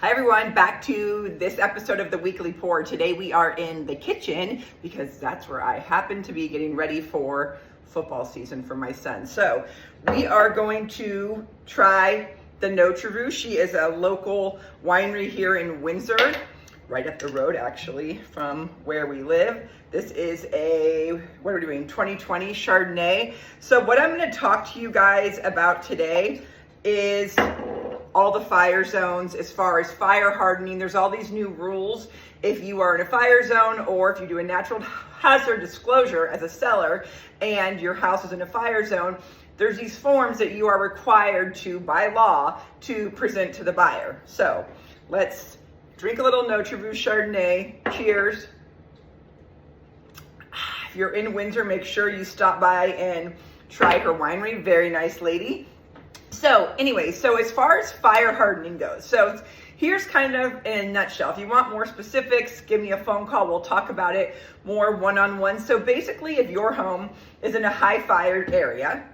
Hi everyone, back to this episode of the Weekly Pour. Today we are in the kitchen because that's where I happen to be getting ready for football season for my son. So we are going to try the Notre Rouge. She is a local winery here in Windsor, right up the road actually from where we live. This is a, what are we doing, 2020 Chardonnay. So what I'm gonna talk to you guys about today is all the fire zones as far as fire hardening. There's all these new rules. If you are in a fire zone or if you do a natural hazard disclosure as a seller and your house is in a fire zone, there's these forms that you are required to, by law, to present to the buyer. So let's drink a little Notre Rouge Chardonnay. Cheers. If you're in Windsor, make sure you stop by and try her winery. Very nice lady. So anyway, so as far as fire hardening goes, so here's kind of in a nutshell. If you want more specifics, give me a phone call. We'll talk about it more one-on-one. So basically, if your home is in a high fire area,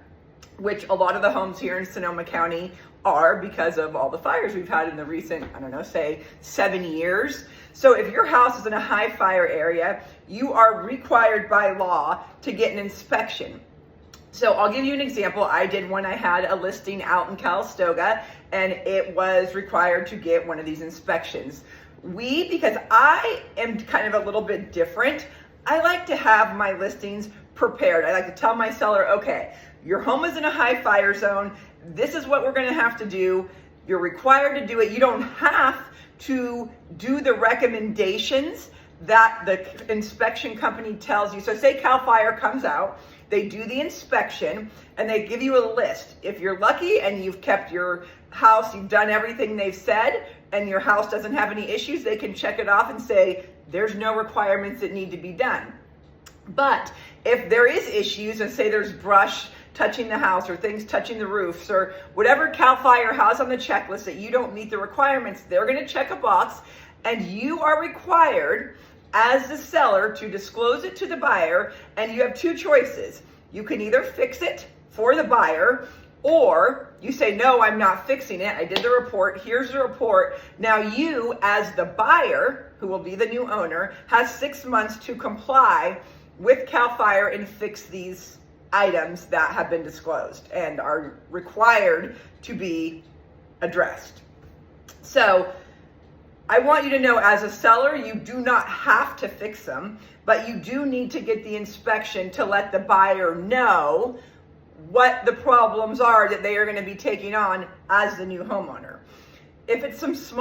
which a lot of the homes here in Sonoma County are because of all the fires we've had in the recent, I don't know, say 7 years. So if your house is in a high fire area, you are required by law to get an inspection. So I'll give you an example. I did one. I had a listing out in Calistoga and it was required to get one of these inspections. Because I am kind of a little bit different, I like to have my listings prepared. I like to tell my seller, okay, your home is in a high fire zone. This is what we're gonna have to do. You're required to do it. You don't have to do the recommendations that the inspection company tells you. So say CAL FIRE comes out, they do the inspection and they give you a list. If you're lucky and you've kept your house, you've done everything they've said and your house doesn't have any issues, they can check it off and say, there's no requirements that need to be done. But if there is issues and say there's brush touching the house or things touching the roofs or whatever CAL FIRE has on the checklist that you don't meet the requirements, they're gonna check a box and you are required as the seller to disclose it to the buyer, and you have two choices. You can either fix it for the buyer, or you say, no, I'm not fixing it. I did the report, here's the report. Now you, as the buyer, who will be the new owner, has 6 months to comply with CAL FIRE and fix these items that have been disclosed and are required to be addressed. So I want you to know, as a seller, you do not have to fix them, but you do need to get the inspection to let the buyer know what the problems are that they are going to be taking on as the new homeowner. If it's some small